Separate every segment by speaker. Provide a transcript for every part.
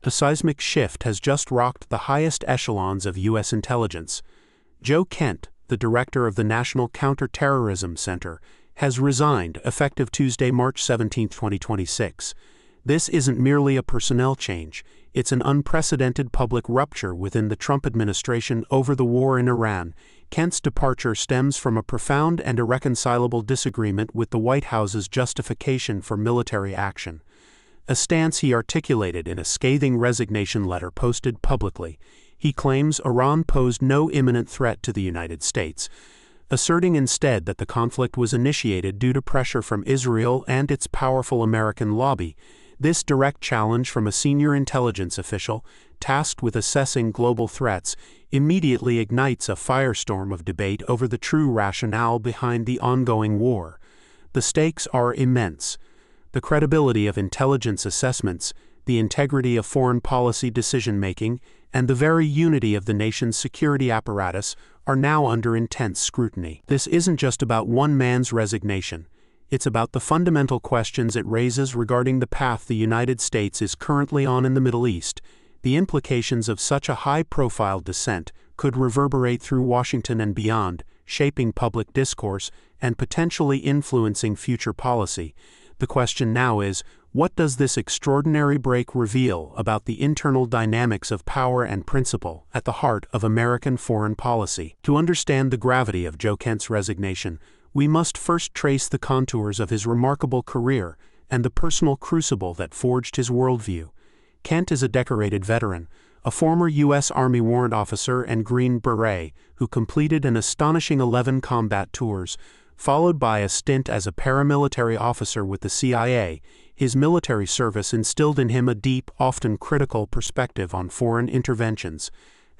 Speaker 1: A seismic shift has just rocked the highest echelons of U.S. intelligence. Joe Kent, the director of the National Counterterrorism Center, has resigned effective Tuesday, March 17, 2026. This isn't merely a personnel change, it's an unprecedented public rupture within the Trump administration over the war in Iran. Kent's departure stems from a profound and irreconcilable disagreement with the White House's justification for military action, a stance he articulated in a scathing resignation letter posted publicly. He claims Iran posed no imminent threat to the United States, asserting instead that the conflict was initiated due to pressure from Israel and its powerful American lobby. This direct challenge from a senior intelligence official, tasked with assessing global threats, immediately ignites a firestorm of debate over the true rationale behind the ongoing war. The stakes are immense. The credibility of intelligence assessments, the integrity of foreign policy decision-making, and the very unity of the nation's security apparatus are now under intense scrutiny. This isn't just about one man's resignation. It's about the fundamental questions it raises regarding the path the United States is currently on in the Middle East. The implications of such a high-profile dissent could reverberate through Washington and beyond, shaping public discourse and potentially influencing future policy. The question now is, what does this extraordinary break reveal about the internal dynamics of power and principle at the heart of American foreign policy? To understand the gravity of Joe Kent's resignation, we must first trace the contours of his remarkable career and the personal crucible that forged his worldview. Kent is a decorated veteran, a former U.S. Army warrant officer and Green Beret who completed an astonishing 11 combat tours, followed by a stint as a paramilitary officer with the CIA. His military service instilled in him a deep, often critical perspective on foreign interventions.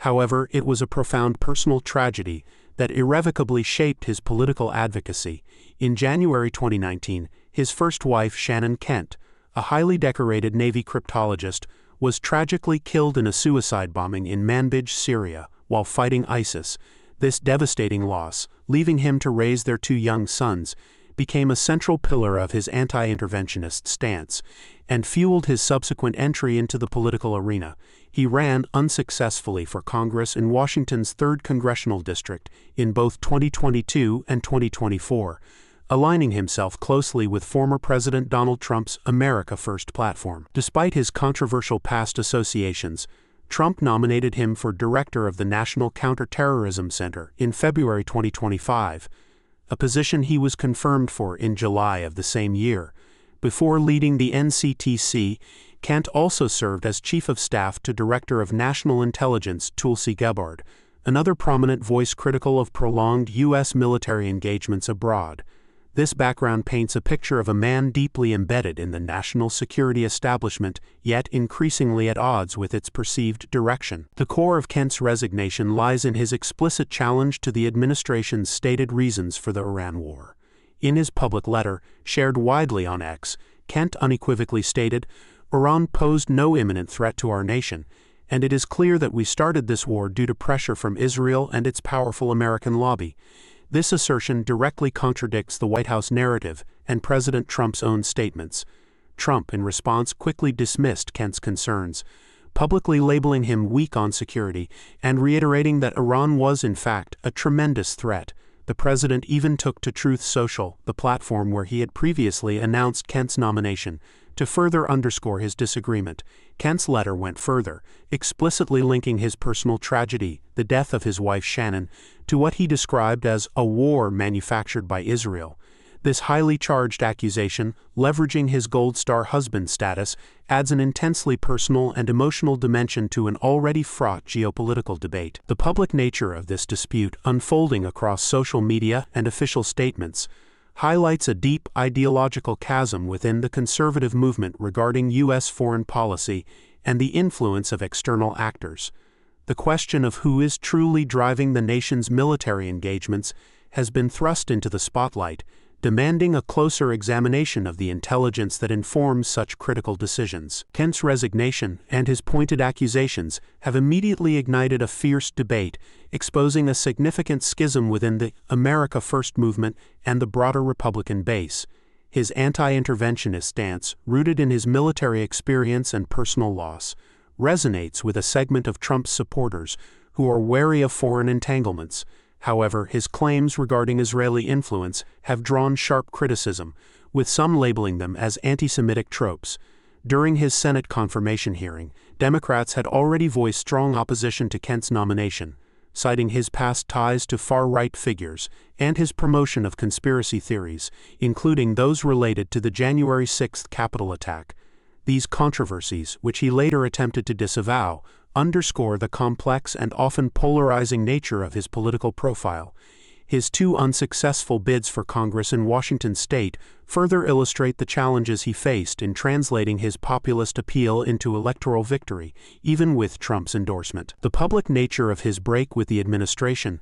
Speaker 1: However, it was a profound personal tragedy that irrevocably shaped his political advocacy. In January 2019, his first wife, Shannon Kent, a highly decorated Navy cryptologist, was tragically killed in a suicide bombing in Manbij, Syria, while fighting ISIS. This devastating loss, leaving him to raise their two young sons, became a central pillar of his anti-interventionist stance and fueled his subsequent entry into the political arena. He ran unsuccessfully for Congress in Washington's 3rd Congressional District in both 2022 and 2024, aligning himself closely with former President Donald Trump's America First platform. Despite his controversial past associations, Trump nominated him for director of the National Counterterrorism Center in February 2025, a position he was confirmed for in July of the same year. Before leading the NCTC, Kent also served as Chief of Staff to Director of National Intelligence Tulsi Gabbard, another prominent voice critical of prolonged U.S. military engagements abroad. This background paints a picture of a man deeply embedded in the national security establishment, yet increasingly at odds with its perceived direction. The core of Kent's resignation lies in his explicit challenge to the administration's stated reasons for the Iran war. In his public letter, shared widely on X, Kent unequivocally stated, "Iran posed no imminent threat to our nation, and it is clear that we started this war due to pressure from Israel and its powerful American lobby." This assertion directly contradicts the White House narrative and President Trump's own statements. Trump, in response, quickly dismissed Kent's concerns, publicly labeling him weak on security and reiterating that Iran was, in fact, a tremendous threat. The president even took to Truth Social, the platform where he had previously announced Kent's nomination, to further underscore his disagreement. Kent's letter went further, explicitly linking his personal tragedy, the death of his wife Shannon, to what he described as a war manufactured by Israel. This highly charged accusation, leveraging his Gold Star husband status, adds an intensely personal and emotional dimension to an already fraught geopolitical debate. The public nature of this dispute, unfolding across social media and official statements, highlights a deep ideological chasm within the conservative movement regarding U.S. foreign policy and the influence of external actors. The question of who is truly driving the nation's military engagements has been thrust into the spotlight, demanding a closer examination of the intelligence that informs such critical decisions. Kent's resignation and his pointed accusations have immediately ignited a fierce debate, exposing a significant schism within the America First movement and the broader Republican base. His anti-interventionist stance, rooted in his military experience and personal loss, resonates with a segment of Trump's supporters who are wary of foreign entanglements. However, his claims regarding Israeli influence have drawn sharp criticism, with some labeling them as anti-Semitic tropes. During his Senate confirmation hearing, Democrats had already voiced strong opposition to Kent's nomination, citing his past ties to far-right figures and his promotion of conspiracy theories, including those related to the January 6 Capitol attack. These controversies, which he later attempted to disavow, underscore the complex and often polarizing nature of his political profile. His two unsuccessful bids for Congress in Washington state further illustrate the challenges he faced in translating his populist appeal into electoral victory, even with Trump's endorsement. The public nature of his break with the administration,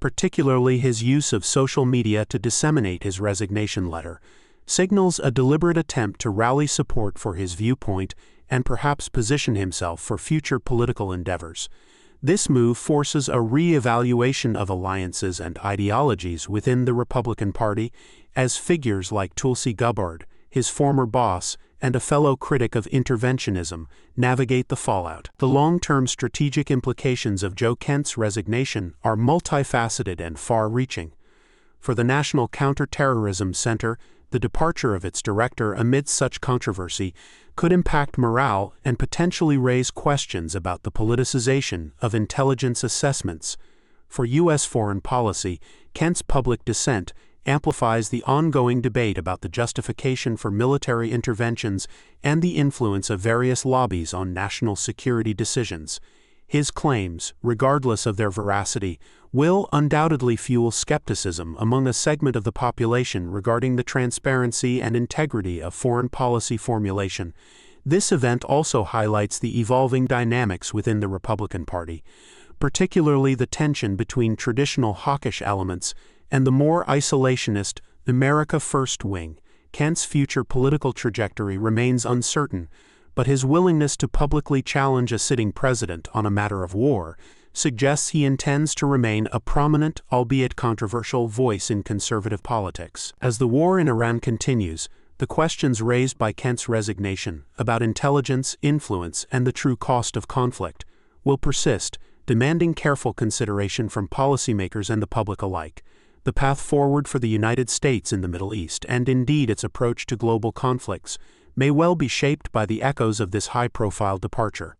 Speaker 1: particularly his use of social media to disseminate his resignation letter, signals a deliberate attempt to rally support for his viewpoint and perhaps position himself for future political endeavors. This move forces a re-evaluation of alliances and ideologies within the Republican Party, as figures like Tulsi Gabbard, his former boss, and a fellow critic of interventionism, navigate the fallout. The long-term strategic implications of Joe Kent's resignation are multifaceted and far-reaching. For the National Counterterrorism Center, the departure of its director amid such controversy could impact morale and potentially raise questions about the politicization of intelligence assessments. For U.S. foreign policy, Kent's public dissent amplifies the ongoing debate about the justification for military interventions and the influence of various lobbies on national security decisions. His claims, regardless of their veracity, will undoubtedly fuel skepticism among a segment of the population regarding the transparency and integrity of foreign policy formulation. This event also highlights the evolving dynamics within the Republican Party, particularly the tension between traditional hawkish elements and the more isolationist America First wing. Kent's future political trajectory remains uncertain, but his willingness to publicly challenge a sitting president on a matter of war suggests he intends to remain a prominent, albeit controversial, voice in conservative politics. As the war in Iran continues, the questions raised by Kent's resignation about intelligence, influence, and the true cost of conflict will persist, demanding careful consideration from policymakers and the public alike. The path forward for the United States in the Middle East, and indeed its approach to global conflicts, may well be shaped by the echoes of this high-profile departure.